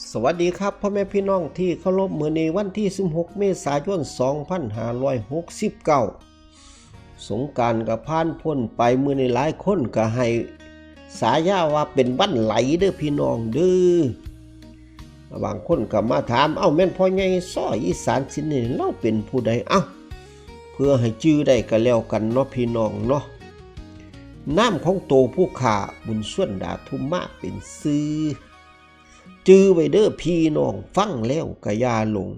สวัสดีครับพ่อแม่พี่น้องที่เคารพมื้อนี้วันที่16เมษายน2569สงกรานต์ก็ผ่านพ้นไปมื้อนี้หลายคนก็ให้สายาว่าเป็นวันไหลเด้อพี่น้องเด้อบางคนก็มาถามแม่นพ่อใหญ่ซ้ออีสานสินี่เราเป็นผู้ใดเพื่อให้ชื่อได้ก็แล้วกันเนาะพี่น้องเนาะนามของโตผู้ข้าบุญส่วนดาทุมมาเป็นซื่อจื้อไว้เด้อพี่น้องฟังแล้วก็อย่าหลง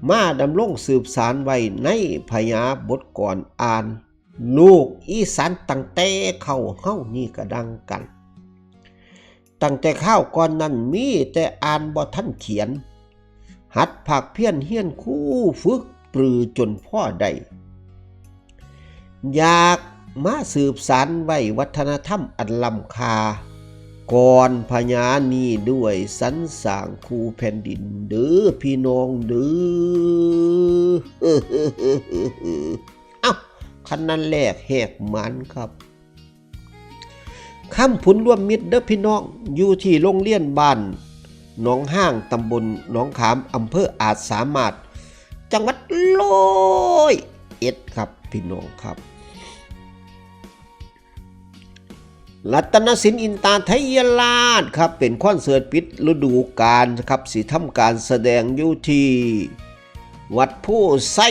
มาดำรงสืบสารไว้ในพยาบทก่อนอ่านลูกอีสานตั้งแต่เข้าเฮานี่ก็ดังกันตั้งแต่ข้าวก่อนนั้นมีแต่อ่านบ่ทันเขียนหัดภาคเพี้ยนเฮียนคู่ฝึกปรือจนพ่อได้อยากมาสืบสารไว้วัฒนธรรมอันล้ำค่าก่อนพญานี้ด้วยสรรสร้างคูแผ่นดินเด้อพี่น้องเด้อคันนั้นแรกแหกมันครับคำผุนร่วมมิตรเด้อพี่น้องอยู่ที่โรงเรียนบ้านหนองห้างตำบลหนองขามอำเภออาจสามารถจังหวัด101ครับพี่น้องครับรัตนศิลป์อินตาไทยราชครับเป็นคอนเสิร์ตปิดฤดูกาลครับสิทำการแสดงอยู่ที่วัดผู้ไส้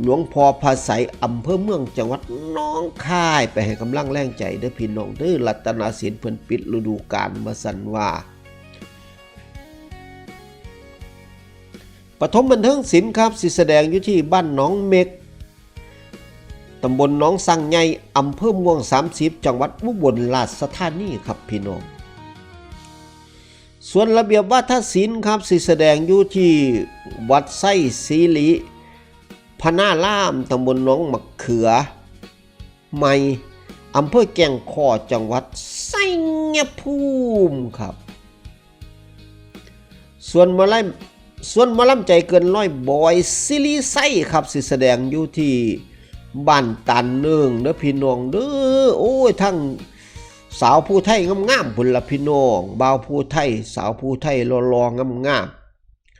หลวงพ่อพระไสยอำเภอเมืองจังหวัดหนองคายไปให้กำลังแรงใจเด้อพี่น้องเด้อรัตนศิลป์เพิ่นปิดฤดูกาลมาสั่นว่าปฐมบันเทิงศิลป์ครับสิแสดงอยู่ที่บ้านหนองเม็กตำบลหนองสังใหญ่อำเภอม่วง30จังหวัดอุบลราชธานีครับพี่น้องส่วนระเบียบวาทศิลป์ครับสิแสดงอยู่ที่วัดไส้ศรีลิพนาล่ามตำบลหนองมะเขือใหม่อำเภอแก่งคอจังหวัดชัยภูมิครับส่วนหมอลำใจเกินร้อยบอยซิลิไซครับสิแสดงอยู่ที่บ้านตันเนืองเด้อพี่น้องเด้อโอ้ยทั้งสาวผู้ไทยงามๆพุ่นละพี่น้องบ่าวผู้ไทยสาวผู้ไทยหล่อๆงาม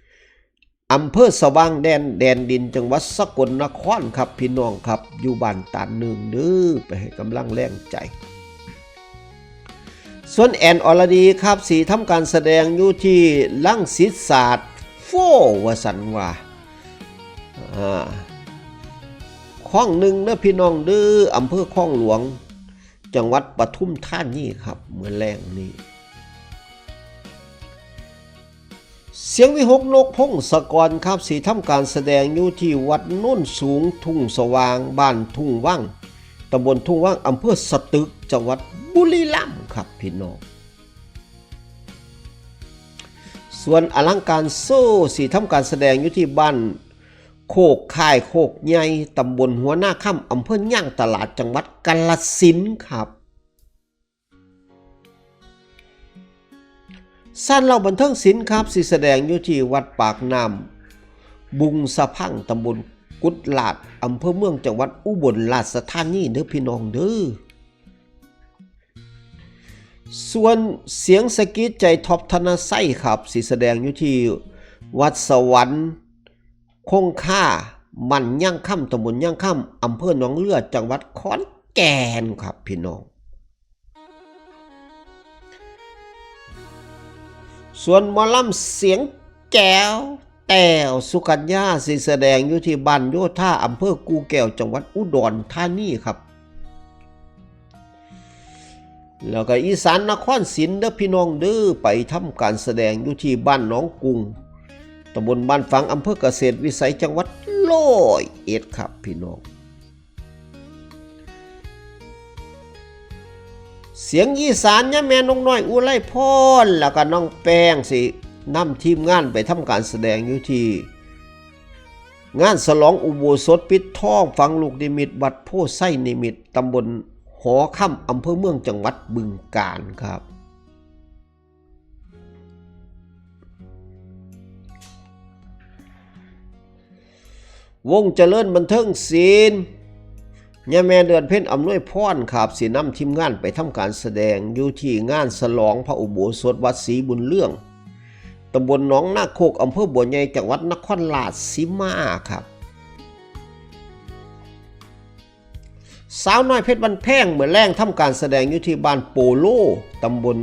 ๆอำเภอสว่างแดนดินจังหวัดสกลนครครับพี่น้องครับอยู่บ้านตันเนืองเด้อไปให้กำลังแรงใจส่วนแอนอรดีครับสีทำการแสดงอยู่ที่ลังสิตศาสตร์โฟวสันว่าคลองหนึ่งนะพี่น้องเด้ออำเภอคลองหลวงจังหวัดปทุมธานีครับเมื่อแรงนี้เสียงวิหกนกพงศกรครับสีทำการแสดงอยู่ที่วัดโน้นสูงทุ่งสว่างบ้านทุ่งว่างตำบลทุ่งว่างอำเภอสตึกจังหวัดบุรีรัมย์ครับพี่น้องส่วนอลังการโซ่สีทำการแสดงอยู่ที่บ้านโคกค่ายโคกใหญ่ตำบลหัวหน้าค่ำอำเภอย่างตลาดจังหวัดกาฬสินธุ์ครับสั้นเราบันเทิงศิลป์ครับสิแสดงอยู่ที่วัดปากน้ำบุงสะพังตำบลกุดลาดอำเภอเมืองจังหวัดอุบลราชธานีเด้อพี่น้องเด้อส่วนเสียงสกีใจท็อปธนไส้ครับสิแสดงอยู่ที่วัดสวรรค์คงค่ามันย่างค่ำตำบลย่างค่ำอำเภอหนองเลือจังหวัดขอนแก่นครับพี่น้องส่วนหมอลำเสียงแก้วแต้วสุกัญญาสิแสดงอยู่ที่บ้านโยธาอำเภอกูแก้วจังหวัดอุดรธานีครับแล้วก็อีสานนครศรีเด้อพี่น้องเด้อไปทำการแสดงอยู่ที่บ้านหนองกุงตำบลบ้านฝังอำเภอเกษตรวิสัยจังหวัด101ครับพี่น้องเสียงอีสานยะแม่นงน้อยอุไรพรแล้วก็น้องแป้งสินำทีมงานไปทำการแสดงอยู่ที่งานฉลองอุโบสถปิดทองฝังลูกนิมิตวัดโพไส้นิมิตตำบลหอค่ำอำเภอเมืองจังหวัดบึงกาฬครับวงเจริญบันเทิงศิลป์ยาแม่เดือนเพ็ญอำนวยพรครับสินำทีมงานไปทำการแสดงอยู่ที่งานฉลองพระอุโบสถวัดศรีบุญเรื่อง ตำบลหนองนาโคกอำเภอบัวใหญ่จังหวัดนครราชสีมาครับสาวน้อยเพชรบันแพงเมื่อแรงทำการแสดงอยู่ที่บ้านโปโลตำบล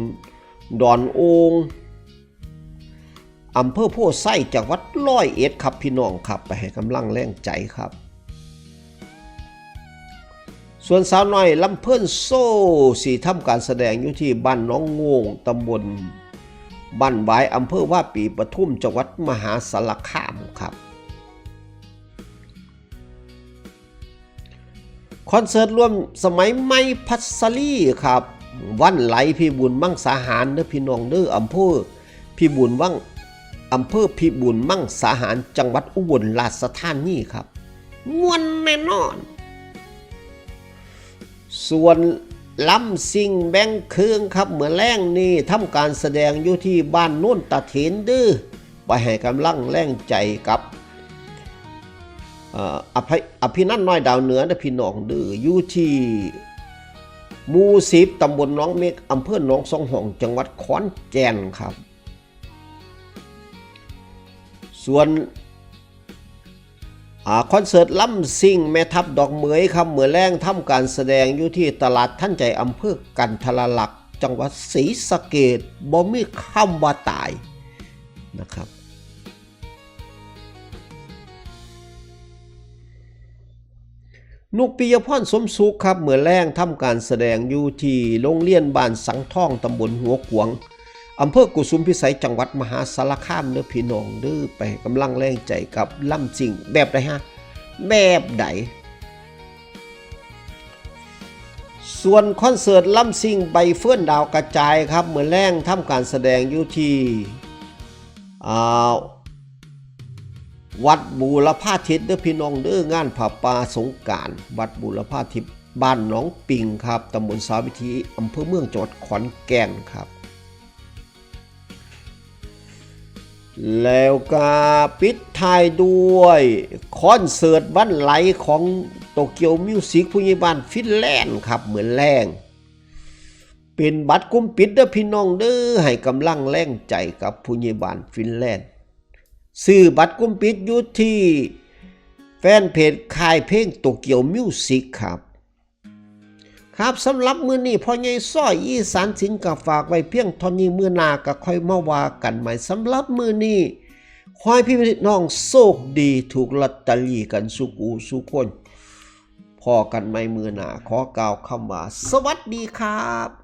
ดอนโองอำเภอโพไส้จังหวัดร้อยเอ็ดครับพี่น้องครับไปให้กำลังแรงใจครับส่วนสาวน้อยลำเพิ่นโซ่สีทำการแสดงอยู่ที่บ้านน้องงงตำบลบ้านหวายอำเภอว่าปีปทุมจังหวัดมหาสารคามครับคอนเสิร์ตรวมสมัยใหม่พัสลีครับวันไหลพี่บุญมั่งสาหารเด้อพี่น้องเด้ออำเภอพี่บุญมั่งสาหารจังหวัดอุบลราชธานีครับม่วนแน่นอนส่วนลำซิงแบงเครื่องครับเมื่อแรงนี่ทำการแสดงอยู่ที่บ้านโน่นตาเถนดื้อไปให้กำลังแรงใจกับอภินันท์น้อยดาวเหนือนะพี่น้องดื้ออยู่ที่หมู่10ตำบลหนองเมฆอำเภอหนองสองห้องจังหวัดขอนแก่นครับส่วนคอนเสิร์ตล่ำซิ่งแม่ทัพดอกเหมยครับเมื่อแรงทำการแสดงอยู่ที่ตลาดท่านใจอำเภอกันทรลักษณ์จังหวัดศรีสะเกษบ่มีคำว่าตายนะครับนุกปิยพรสมสุขครับเมื่อแรงทำการแสดงอยู่ที่โรงเรียนบ้านสังท่องตำบลหัวขวางอำเภอกุสุมพิสัยจังหวัดมหาสารคามเด้อพี่น้องเด้อไปกำลังแรงใจกับล่ำซิ่งแบบใดฮะแบบใดส่วนคอนเสิร์ตล่ำซิ่งใบเฟื่อนดาวกระจายครับเมื่อแรงทำการแสดงอยู่ที่วัดบูรพาทิพย์เด้อพี่น้องเด้องานผ้าป่าสงกรานต์วัดบูรพาทิพย์บ้านหนองปิงครับตำบลสาวิธีอำเภอเมืองจังหวัดขอนแก่นครับแล้วก็ปิดท้ายด้วยคอนเสิร์ตวันไหลของโตเกียวมิวสิกผู้ใหญ่บ้านฟินแลนด์ครับเหมือนแรงเป็นบัตรกลุ่มปิดเด้อพี่น้องเด้อให้กำลังแรงใจกับผู้ใหญ่บ้านฟินแลนด์ซื้อบัตรกลุ่มปิดอยู่ที่แฟนเพจค่ายเพลงโตเกียวมิวสิกครับสำหรับมื้อนี้พ่อใหญ่ซ้อยอีสานศิลป์ก็ฝากไว้เพียงเท่านี้มื้อหน้าก็ค่อยมาว่ากันใหม่สำหรับมื้อนี้ขอให้พี่น้องโชคดีถูกลอตเตอรี่กันสุขสุขคนพอกันใหม่มื้อหน้าขอกล่าวคำว่าสวัสดีครับ